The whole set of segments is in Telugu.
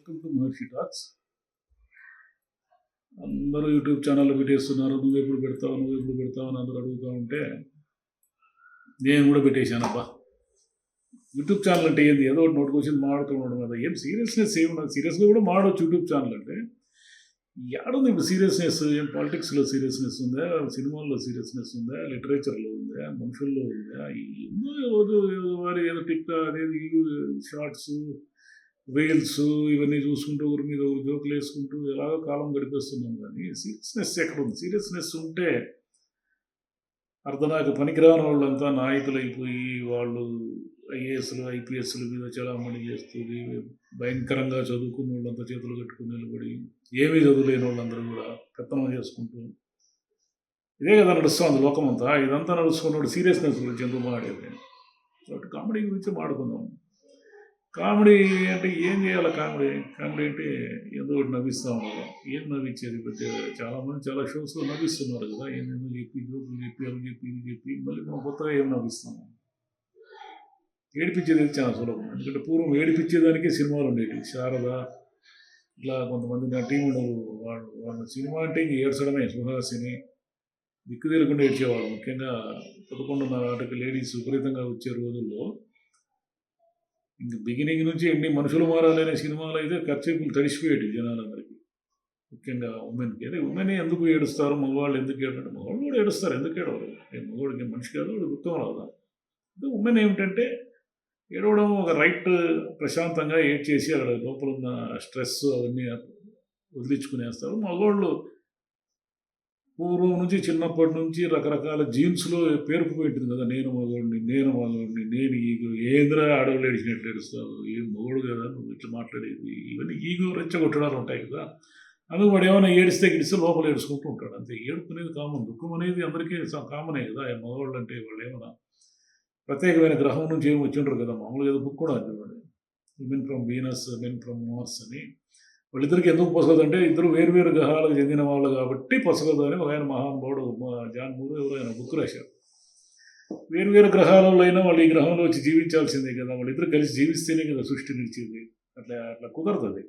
Welcome to Maharshi talks. అందరూ యూట్యూబ్ ఛానల్లో పెట్టేస్తున్నారు, నువ్వు ఎప్పుడు పెడతావు అని అందరూ అడుగుతూ ఉంటే నేను కూడా పెట్టేశానబ్బా. యూట్యూబ్ ఛానల్ అంటే ఏంది, ఏదో ఒకటి నోటికొచ్చింది మాడుతూ ఉండడం కదా, ఏం సీరియస్నెస్ ఏమున్నది? సీరియస్గా కూడా మాడవచ్చు యూట్యూబ్ ఛానల్ అంటే. ఏడుంది ఇప్పుడు సీరియస్నెస్? ఏం పాలిటిక్స్లో సీరియస్నెస్ ఉందా, సినిమాల్లో సీరియస్నెస్ ఉందా, లిటరేచర్లో ఉందా, మనుషుల్లో ఉందా? ఎన్నో రోజు వారి ఏదో టిక్ అనేది షార్ట్స్, రీల్స్ ఇవన్నీ చూసుకుంటూ ఊరి మీద ఊరు జోకులు వేసుకుంటూ ఎలాగో కాలం గడిపేస్తున్నాం. కానీ సీరియస్నెస్ ఎక్కడ ఉంది? సీరియస్నెస్ ఉంటే అర్ధనాక పనికిరాని వాళ్ళంతా నాయకులు అయిపోయి వాళ్ళు ఐఏఎస్లు ఐపీఎస్ల మీద చలామణి చేస్తూ భయంకరంగా చదువుకున్న వాళ్ళంతా చేతులు కట్టుకుని నిలబడి ఏమీ చదువులేని వాళ్ళందరూ కూడా పెత్తనం చేసుకుంటూ ఇదే కదా నడుస్తుంది లోకమంతా. ఇదంతా నడుచుకున్నప్పుడు సీరియస్నెస్ గురించి ఎందుకు మాట్లాడేది? కాబట్టి కామెడీ గురించి మాడుకుందాం. కామెడీ అంటే ఏం చేయాలి? కామెడీ అంటే ఏదో ఒకటి నవ్విస్తూ ఉన్నారు. ఏం నవ్వించేది? పెద్ద చాలామంది చాలా షోస్లో నవ్విస్తున్నారు కదా, ఏమేమో చెప్పి జోకులు చెప్పి అవి చెప్పి ఇవి చెప్పి మళ్ళీ మనం కొత్తగా ఏం నవ్విస్తాము? ఏడిపించేది చాలా సులభం. ఎందుకంటే పూర్వం ఏడిపించేదానికి సినిమాలు ఉండేవి. శారద ఇట్లా కొంతమంది నా టీం ఉండరు. వాళ్ళ సినిమా అంటే ఇంక ఏడ్చడమే. సుహాసిని దిక్కు తెలియకుండా ఏడ్చేవాళ్ళు. ముఖ్యంగా 11:30 నాటికి లేడీస్ విపరీతంగా వచ్చే రోజుల్లో ఇంక బిగినింగ్ నుంచి ఎన్ని మనుషులు మారాలనే సినిమాలు అయితే ఖర్చీపులు తడిసిపోయేటి జనాలందరికీ, ముఖ్యంగా ఉమెన్కి. అదే ఉమెన్ ఎందుకు ఏడుస్తారు, మగవాళ్ళు ఎందుకు ఏడంటే మగవాళ్ళు కూడా ఏడుస్తారు, ఎందుకు ఏడవరు? మగవాడికి మనిషి కాదు, వాడు దుఃఖం రాదా? అదే ఉమెన్ ఏమిటంటే ఏడవడం ఒక రైట్, ప్రశాంతంగా ఏడ్చేసి అక్కడ లోపల ఉన్న స్ట్రెస్ అవన్నీ వదిలించుకునేస్తారు. మగవాళ్ళు పూర్వం నుంచి చిన్నప్పటి నుంచి రకరకాల జీన్స్లో పేరుకుపోయింటుంది కదా, నేను మగవాడిని, నేను ఈగో. ఏంద్రా ఆడవాళ్ళు ఏడిచినట్లు ఏడుస్తావు, ఏం మగవాడు కదా నువ్వు ఇట్లా మాట్లాడేది, ఇవన్నీ ఈగో రెచ్చగొట్టడాలు ఉంటాయి కదా. అందుకు వాడు ఏమైనా ఏడిస్తే గిడిస్తే లోపల ఏడుచుకుంటూ ఉంటాడు అంతే. ఏడుపు అనేది కామన్, దుఃఖం అనేది అందరికీ కామనే కదా. మగవాళ్ళు అంటే వాళ్ళు ఏమైనా ప్రత్యేకమైన గ్రహం నుంచి ఏమి వచ్చింటారు కదా, మామూలుగా ఏదో బుక్ కూడా అంటున్నాడు, women from Venus, men from Mars అని. వాళ్ళిద్దరికి ఎందుకు పొసగదు అంటే ఇద్దరు వేరువేరు గ్రహాలకు చెందిన వాళ్ళు కాబట్టి పొసగదు అని ఒక ఆయన మహానుభావుడు జాన్ మూర్ ఎవరైనా బుక్ రాశారు. వేరువేరు గ్రహాలలో అయినా వాళ్ళు ఈ గ్రహంలో వచ్చి జీవించాల్సిందే కదా, వాళ్ళిద్దరు కలిసి జీవిస్తేనే కదా సృష్టి నిలిచింది. అట్లా కుదరదు.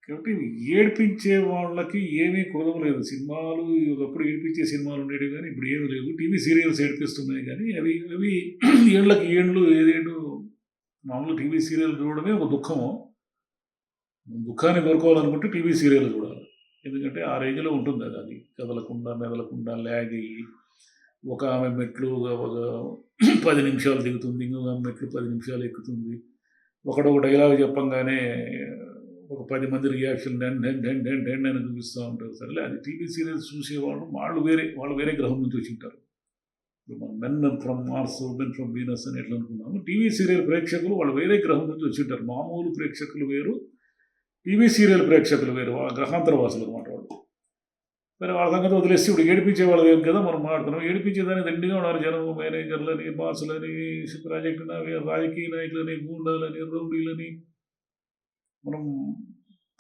కాబట్టి ఏడిపించే వాళ్ళకి ఏమీ కుదరలేదు. సినిమాలు ఒకప్పుడు ఏడిపించే సినిమాలు ఉండేవి కానీ ఇప్పుడు ఏమీ లేవు. టీవీ సీరియల్స్ ఏడిపిస్తున్నాయి కానీ అవి ఏళ్ళకి ఏళ్ళు ఏదేంటో. మామూలు టీవీ సీరియల్ చూడడమే ఒక దుఃఖము. దుఃఖాన్ని కోరుకోవాలనుకుంటే టీవీ సీరియల్ చూడాలి. ఎందుకంటే ఆ రేంజ్లో ఉంటుంది అది కదలకుండా మెదలకుండా ల్యాగ్ అయ్యి ఒక ఆమె మెట్లు ఒక 10 నిమిషాలు దిగుతుంది, ఇంకొక ఆమె మెట్లు 10 నిమిషాలు ఎక్కుతుంది. ఒక డైలాగ్ చెప్పంగానే ఒక 10 మంది రియాక్షన్ డెన్ అని చూపిస్తూ ఉంటారు. సరేలే, అది టీవీ సీరియల్స్ చూసేవాళ్ళు వాళ్ళు వేరే గ్రహం నుంచి వచ్చి ఉంటారు. Men from Mars, women from Venus అని ఎట్లా అనుకున్నాము. టీవీ సీరియల్ ప్రేక్షకులు వాళ్ళు వేరే గ్రహం నుంచి వచ్చి ఉంటారు. మామూలు ప్రేక్షకులు వేరు, టీవీ సీరియల్ ప్రేక్షకులు వేరు, గ్రహాంతర వాసులు అనమాట వాళ్ళు. సరే, వాళ్ళ సంగతి వదిలేసి ఇప్పుడు ఏడిపించే వాళ్ళు ఏం కదా మనం మాట్లాడుతున్నాం. ఏడిపించేదాన్ని దండిగా ఉన్నారు జనం. మేనేజర్లని, బాసులని, ప్రాజెక్టు రాజకీయ నాయకులని, గూండాలని, రౌడీలని. మనం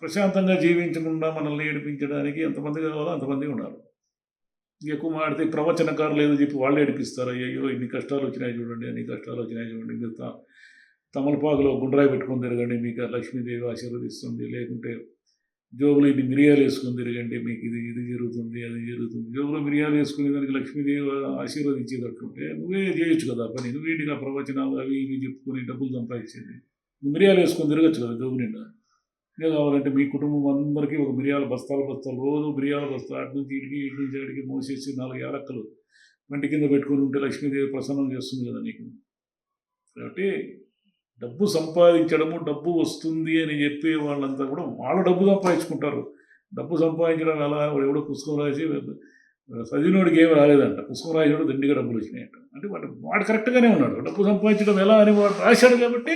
ప్రశాంతంగా జీవించకుండా మనల్ని ఏడిపించడానికి ఎంతమంది కావాలో అంతమంది ఉన్నారు. ఎక్కువ మాడితే ప్రవచనకారులు ఏదో చెప్పి వాళ్ళు ఏడిపిస్తారు. అయ్యో ఇన్ని కష్టాలు వచ్చినాయి చూడండి, అన్ని కష్టాలు వచ్చినాయి చూడండి, మీరు తమలపాకులో గుండ్రాయి పెట్టుకొని తిరగండి, మీకు లక్ష్మీదేవి ఆశీర్వదిస్తుంది. లేకుంటే జోబులు ఇన్ని మిరియాలు వేసుకొని తిరగండి, మీకు ఇది జరుగుతుంది, అది జరుగుతుంది. జోబులో మిరియాలు వేసుకునే దానికి లక్ష్మీదేవి ఆశీర్వదించేటట్టుంటే నువ్వే చేయొచ్చు కదా పని. నువ్వేంటిగా ప్రవచనాలు అవి ఇవి చెప్పుకొని డబ్బులు సంపాదించేది. నువ్వు మిరియాలు వేసుకొని తిరగచ్చు కదా జోబు నిండా. ఇంకా కావాలంటే మీ కుటుంబం అందరికీ ఒక మిరియాల బస్తాలు రోజు మిరియాల బస్తా అటు నుంచి అడిగి మోసేసి 4 యాలక్కలు వంటి కింద పెట్టుకుని ఉంటే లక్ష్మీదేవి ప్రసన్నం చేస్తుంది కదా నీకు. కాబట్టి డబ్బు సంపాదించడము, డబ్బు వస్తుంది అని చెప్పే వాళ్ళంతా కూడా వాళ్ళ డబ్బు సంపాదించుకుంటారు. డబ్బు సంపాదించడం ఎలా? ఎవడో పుస్తకం రాసి చదివినోడికి ఏమి రాలేదంట, పుస్తకం రాసినోడు దండిగా డబ్బులు వచ్చినాయంట. అంటే వాడు కరెక్ట్గానే ఉన్నాడు. డబ్బు సంపాదించడం ఎలా అని వాడు రాశాడు కాబట్టి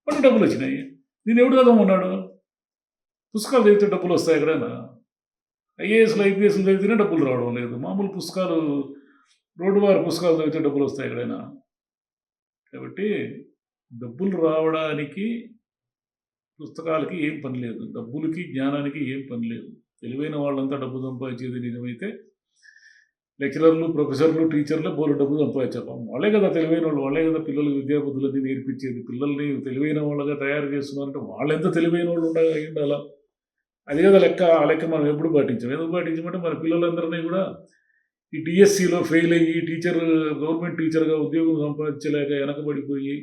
వాడు డబ్బులు వచ్చినాయి. నేను ఎవడు చదవమన్నాడు? పుస్తకాలు చదివితే డబ్బులు వస్తాయి ఎక్కడైనా? ఐఏఎస్లు ఐపీఎస్లు చదివితేనే డబ్బులు రావడం లేదు. మామూలు పుస్తకాలు, రోడ్డువారి పుస్తకాలు చదివితే డబ్బులు వస్తాయి ఎక్కడైనా? కాబట్టి డబ్బులు రావడానికి పుస్తకాలకి ఏం పని లేదు, డబ్బులకి జ్ఞానానికి ఏం పని లేదు. తెలివైన వాళ్ళంతా డబ్బు సంపాదించేది నిజమైతే లెక్చరర్లు, ప్రొఫెసర్లు, టీచర్లే బోలెడు డబ్బులు సంపాదించారు. వాళ్ళే కదా తెలివైన వాళ్ళు. వాళ్ళే కదా పిల్లలకు విద్యాబుద్ధులన్నీ నేర్పించేది. పిల్లల్ని తెలివైన వాళ్ళగా తయారు చేస్తున్నారంటే వాళ్ళెంత తెలివైన వాళ్ళు అయ్యుండాలా. అది కదా లెక్క. ఆ లెక్క మనం ఎప్పుడు పాటించాం. ఎందుకు పాటించమంటే మన పిల్లలందరినీ కూడా ఈ డిఎస్సిలో ఫెయిల్ అయ్యి గవర్నమెంట్ టీచర్గా ఉద్యోగం సంపాదించలేక వెనకబడిపోయి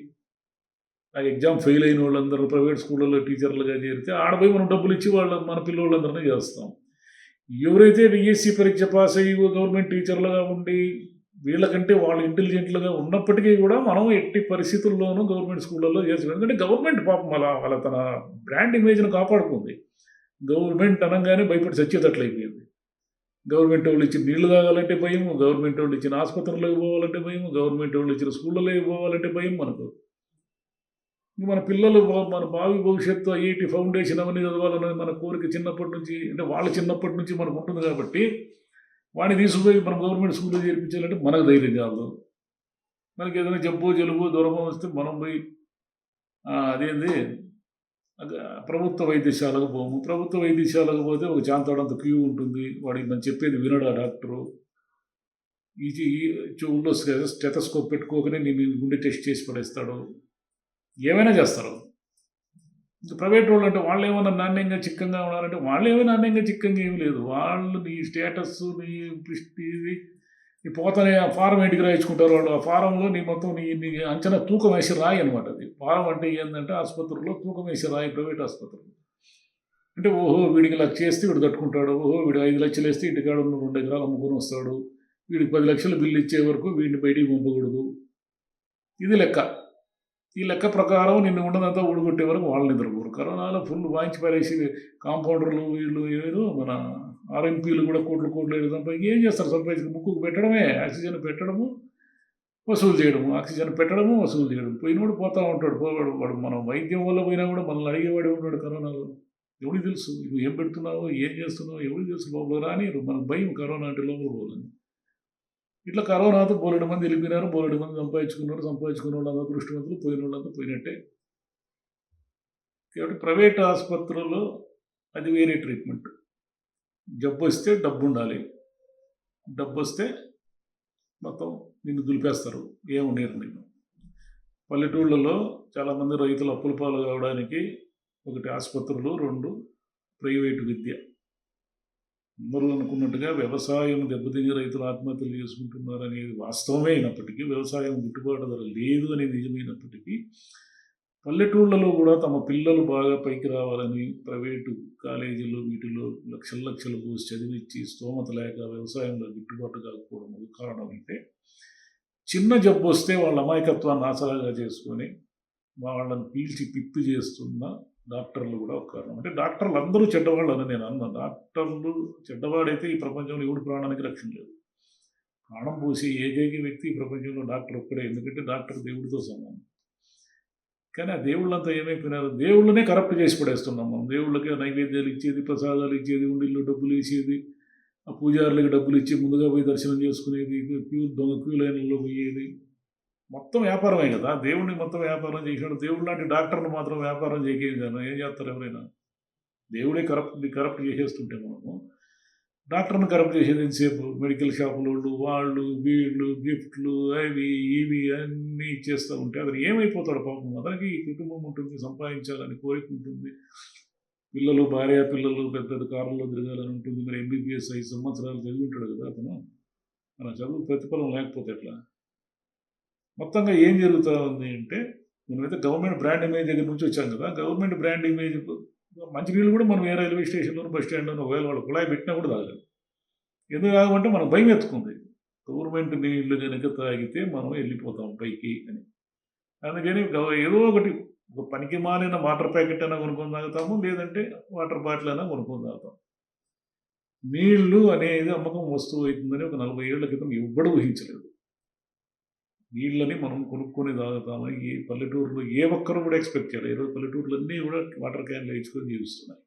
ఆ ఎగ్జామ్ ఫెయిల్ అయిన వాళ్ళందరూ ప్రైవేట్ స్కూళ్ళలో టీచర్లుగా చేరితే ఆడపోయి మనం డబ్బులు ఇచ్చి మన పిల్లలందరినీ చేస్తాం. ఎవరైతే డిఎస్సి పరీక్ష పాస్ అయ్యి గవర్నమెంట్ టీచర్లుగా ఉండి వీళ్ళకంటే వాళ్ళు ఇంటెలిజెంట్లుగా ఉన్నప్పటికీ కూడా మనం ఎట్టి పరిస్థితుల్లోనూ గవర్నమెంట్ స్కూళ్ళల్లో చేర్చాం. ఎందుకంటే గవర్నమెంట్ పాపం వాళ్ళ తన బ్రాండ్ ఇమేజ్ను కాపాడుకుంది. గవర్నమెంట్ అనగానే భయపడి చచ్చేటట్లు అయిపోయింది. గవర్నమెంట్ వాళ్ళు ఇచ్చిన నీళ్లు తాగాలంటే భయం, గవర్నమెంట్ వాళ్ళు ఇచ్చిన ఆసుపత్రులకు పోవాలంటే భయం, గవర్నమెంట్ వాళ్ళు ఇచ్చిన స్కూళ్ళలోకి పోవాలంటే భయం మనకు. మన పిల్లలు మన భావి భవిష్యత్తు ఐఐటి ఫౌండేషన్ అవన్నీ చదవాలన్నది మన కోరిక చిన్నప్పటి నుంచి. అంటే వాళ్ళ చిన్నప్పటి నుంచి మనకు ఉంటుంది కాబట్టి వాడిని తీసుకుపోయి మనం గవర్నమెంట్ స్కూల్లో చేర్పించాలంటే మనకు ధైర్యం కాదు. మనకి ఏదైనా జబ్బు జలుబు దూరమో వస్తే మనం పోయి అదేంది ప్రభుత్వ వైద్యశాలకు పోము. ప్రభుత్వ వైద్యశాలకు పోతే ఒక చాంతాడంత క్యూ ఉంటుంది. వాడికి మనం చెప్పేది వినడు ఆ డాక్టరు. ఈ చెవుల్లో స్టెథోస్కోప్ పెట్టుకోకనే నేను గుండె టెస్ట్ చేసి పడేస్తాడు. ఏమైనా చేస్తారు. ప్రైవేట్ వాళ్ళు అంటే వాళ్ళు ఏమైనా నాణ్యంగా చిక్కంగా ఉన్నారంటే వాళ్ళు ఏమైనా నాణ్యంగా చిక్కంగా ఏమి లేదు. వాళ్ళు నీ స్టేటస్ నీ పోతనే ఆ ఫారం ఇంటికి రాయించుకుంటారు వాళ్ళు. ఆ ఫారంలో నీ మొత్తం నీ అంచనా తూకం వేసి రాయి అనమాట. అది ఫారం అంటే ఏంటంటే ఆసుపత్రుల్లో తూకం వేసి రాయి ప్రైవేట్ ఆసుపత్రులు. అంటే ఓహో వీడికి లక్ష వేస్తే వీడు తట్టుకుంటాడు, ఓహో వీడు 5 లక్షలు వేస్తే ఇంటికాడ ఉన్న 2 ఎకరాలు అమ్ముకొని వస్తాడు, వీడికి 10 లక్షలు బిల్లు ఇచ్చే వరకు వీడిని బయటికి పంపకూడదు. ఇది లెక్క. ఈ లెక్క ప్రకారం నిన్ను ఉండదంతా ఊడగొట్టే వరకు వాళ్ళు నిద్రపోరు. కరోనాలో ఫుల్ వాయించి పారేసి కాంపౌండర్లు వీళ్ళు ఏదో మన ఆర్ఎంపీలు కూడా కోట్లు సంపాదించి ఏం చేస్తారు? సంపాదించి ముక్కుకు పెట్టడమే, ఆక్సిజన్ పెట్టడము వసూలు చేయడము, ఆక్సిజన్ పెట్టడము వసూలు చేయడం. పోయినోడు పోతూ ఉంటాడు. వాడు మనం వైద్యం వల్ల పోయినా కూడా మనల్ని అడిగేవాడే ఉంటాడు. కరోనాలో ఎవరికి తెలుసు నువ్వు ఏం పెడుతున్నావు, ఏం చేస్తున్నావు, ఎవరికి తెలుసు? లోపల రానిరు. మనకు భయం కరోనా అంటే లోపల పోవాలని. ఇట్లా కరోనాతో బోలెడు మంది వెళ్ళిపోయినారు, బోలెడు మంది సంపాదించుకున్న వాళ్ళంతా దృష్టివంతులు, పోయిన వాళ్ళంతా పోయినట్టే. కాబట్టి ప్రైవేట్ ఆసుపత్రుల్లో అది వేరే ట్రీట్మెంట్. జబ్బు వస్తే డబ్బు ఉండాలి, డబ్బు వస్తే మొత్తం నిన్ను దులిపేస్తారు, ఏముండేరు నిన్ను. పల్లెటూళ్ళలో చాలామంది రైతులు అప్పుల పాలు కావడానికి 1 ఆసుపత్రులు, 2 ప్రైవేటు విద్య. అందరూ అనుకున్నట్టుగా వ్యవసాయం దెబ్బతిని రైతులు ఆత్మహత్యలు చేసుకుంటున్నారు అనేది వాస్తవమే అయినప్పటికీ, వ్యవసాయం గిట్టుబాటు ధర లేదు అనేది నిజమైనప్పటికీ, పల్లెటూళ్ళలో కూడా తమ పిల్లలు బాగా పైకి రావాలని ప్రైవేటు కాలేజీలు వీటిలో లక్షలు పోసి చదివించి స్తోమత లేక వ్యవసాయంలో గిట్టుబాటు కాకపోవడం కారణం అంటే, చిన్న జబ్బు వస్తే వాళ్ళ అమాయకత్వాన్ని ఆసరాగా చేసుకొని వాళ్ళని పీల్చి పిప్పి చేస్తున్న డాక్టర్లు కూడా ఒక కారణం. అంటే డాక్టర్లు అందరూ చెడ్డవాళ్ళు అని నేను అన్నా. డాక్టర్లు చెడ్డవాడైతే ఈ ప్రపంచంలో ఎవడు ప్రాణానికి రక్షణ లేదు. ప్రాణం పోసి ఏకైక వ్యక్తి ఈ ప్రపంచంలో డాక్టర్ ఒక్కడే. ఎందుకంటే డాక్టర్ దేవుడితో సమానం. కానీ ఆ దేవుళ్ళంతా ఏమైపోయినారు? దేవుళ్ళనే కరప్ట్ చేసి పడేస్తున్నాం మనం. దేవుళ్ళకి నైవేద్యాలు ఇచ్చేది, ప్రసాదాలు ఇచ్చేది, ఉండిల్లో డబ్బులు వేసేది, ఆ పూజారులకి డబ్బులు ఇచ్చి ముందుగా పోయి దర్శనం చేసుకునేది, క్యూ లైన్లలో పోయేది, మొత్తం వ్యాపారమే కదా. దేవుడిని మొత్తం వ్యాపారం చేసాడు. దేవుడు లాంటి డాక్టర్ని మాత్రం వ్యాపారం చేయకేది కదా. ఏం చేస్తారు ఎవరైనా? దేవుడే కరప్ట్ చేసేస్తుంటే మనము డాక్టర్ని కరప్ట్ చేసేది ఎంతసేపు? మెడికల్ షాపులు వాళ్ళు వీళ్ళు గిఫ్ట్లు అవి ఇవి అన్నీ ఇచ్చేస్తూ ఉంటే అతను ఏమైపోతాడు పాపం? అతనికి కుటుంబం ఉంటుంది, సంపాదించాలని కోరిక ఉంటుంది, పిల్లలు భార్య పిల్లలు పెద్ద కారులో తిరగాలని ఉంటుంది. మరి ఎంబీబీఎస్ 5 సంవత్సరాలు చదివి ఉంటాడు కదా అతను. మన చదువు ప్రతిఫలం లేకపోతే ఎట్లా? మొత్తంగా ఏం జరుగుతూ ఉంది అంటే, మనమైతే గవర్నమెంట్ బ్రాండ్ ఇమేజ్ దగ్గర నుంచి వచ్చాం కదా. గవర్నమెంట్ బ్రాండ్ ఇమేజ్ మంచినీళ్ళు కూడా మనం ఏ రైల్వే స్టేషన్లోనూ బస్ స్టాండ్లోనూ ఒకవేళ వాళ్ళు కుళాయి పెట్టినా కూడా తాగాలి. ఎందుకు తాగమంటే మనం భయం ఎత్తుకుంది. గవర్నమెంట్ నీళ్ళు కనుక తాగితే మనం వెళ్ళిపోతాం పైకి అని. అందుకని ఏదో ఒకటి ఒక పనికి మాలిన వాటర్ ప్యాకెట్ అయినా కొనుక్కొని తాగుతాము, లేదంటే వాటర్ బాటిల్ అయినా కొనుక్కొని తాగుతాం. నీళ్లు అనేది అమ్మకం వస్తువు అవుతుందని ఒక 40 ఏళ్ల క్రితం ఎవ్వడూ ఊహించలేదు. నీళ్ళని మనం కొనుక్కొని తాగుతామని ఈ పల్లెటూరులో ఏ ఒక్కరు కూడా ఎక్స్పెక్ట్ చేయలేదు. ఈరోజు పల్లెటూరులన్నీ కూడా వాటర్ క్యాన్లు వేసుకొని జీవిస్తున్నాయి.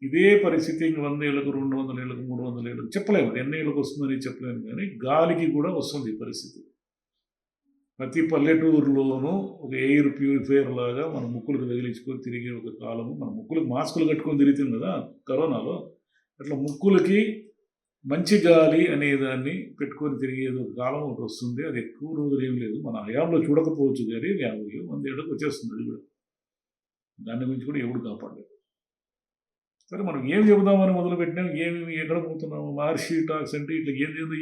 ఇదే పరిస్థితి ఇంక 100 ఏళ్ళకు, 200 ఏళ్ళకు, 300 ఏళ్ళకు చెప్పలేము. ఎన్ని ఏళ్ళకు వస్తుందని చెప్పలేము. కానీ గాలికి కూడా వస్తుంది ఈ పరిస్థితి. ప్రతి పల్లెటూరులోనూ ఒక ఎయిర్ ప్యూరిఫైయర్ లాగా మన ముక్కులకు తగిలించుకొని తిరిగే ఒక కాలము. మన ముక్కులకు మాస్కులు కట్టుకొని తిరుగుతుంది కదా కరోనాలో. అట్లా ముక్కులకి మంచి గాలి అనే దాన్ని పెట్టుకొని తిరిగేది ఒక కాలం ఒకటి వస్తుంది. అది ఎక్కువ రోజులు ఏమి లేదు. మన హయాంలో చూడకపోవచ్చు కానీ 50 100 ఏళ్ళకి వచ్చేస్తుంది అది కూడా. దాని గురించి కూడా ఎవడు కాపాడలేదు. సరే మనం ఏం చెబుదామని మొదలుపెట్టినాం, ఏమి ఎక్కడ పోతున్నాము, మహర్షి టాక్స్ అంటే ఇట్లా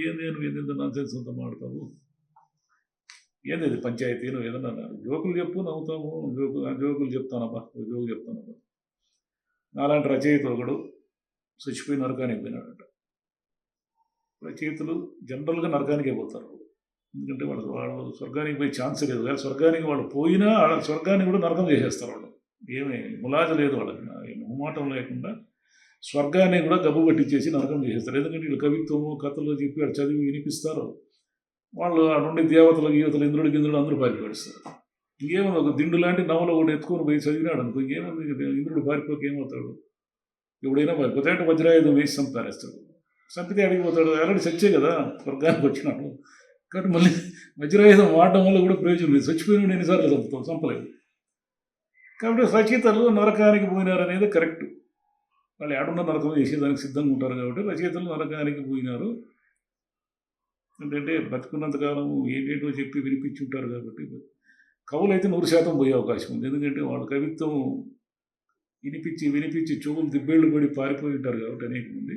ఏందేందో నాన్సెన్స్ అంతా మాడతావు, ఏంది ఇది పంచాయతీ, నువ్వు ఏదన్నా అన్నారు జోకులు చెప్పు నవ్వుతాము, జోకులు చెప్తానబ్బా, జోకులు చెప్తానబ్బా. అలాంటి రచయిత ఒకడు చచ్చిపోయి నరకానికి పోయినాడట. రచయితలు జనరల్గా నరకానికే పోతారు, ఎందుకంటే వాళ్ళు స్వర్గానికి పోయే ఛాన్స్ లేదు. కానీ స్వర్గానికి వాళ్ళు పోయినా స్వర్గాన్ని కూడా నరకం చేసేస్తారు వాళ్ళు. ఏమీ ములాజ లేదు వాళ్ళకి, మొహమాటం లేకుండా స్వర్గాన్ని కూడా గబ్బు పట్టించేసి నరకం చేసేస్తారు. ఎందుకంటే వీళ్ళు కవిత్వము కథలు చెప్పి వాళ్ళు చదివి వినిపిస్తారు. వాళ్ళు ఆ నుండి దేవతలు గీవతలు ఇంద్రుడు గింద్రుడు అందరూ పారిపోయిస్తారు. ఇంకేముంది, ఒక దిండు లాంటి నవల కూడా ఎత్తుకొని పోయి చదివినాడు అనుకో, ఇంకేముంది, ఇంద్రుడు పారిపోక ఏమవుతాడు, ఎవడైనా పారిపోతే అంటే వజ్రాయుధం వేసి చంపారేస్తాడు. చంపితే అడిగిపోతాడు, ఆల్రెడీ చచ్చే కదా స్వర్గానికి వచ్చినాడు. కాబట్టి మళ్ళీ వజ్రాయుధం వాడడం వల్ల కూడా ప్రయోజనం లేదు, చచ్చిపోయిన ఎన్నిసార్లు చంపుతాం, చంపలేదు. కాబట్టి రచయితలు నరకానికి పోయినారనేది కరెక్ట్. వాళ్ళు ఏడున్న నరకం చేసేదానికి సిద్ధంగా ఉంటారు కాబట్టి రచయితలు నరకానికి పోయినారు. ఏంటంటే బతుకున్నంతకాలం ఏంటేంటో చెప్పి వినిపించి ఉంటారు కాబట్టి. కవులు అయితే 100% పోయే అవకాశం ఉంది, ఎందుకంటే వాళ్ళ కవిత్వం వినిపించి చెవులు దిబ్బేళ్ళు పడి పారిపోయి ఉంటారు కాబట్టి అనేక మంది.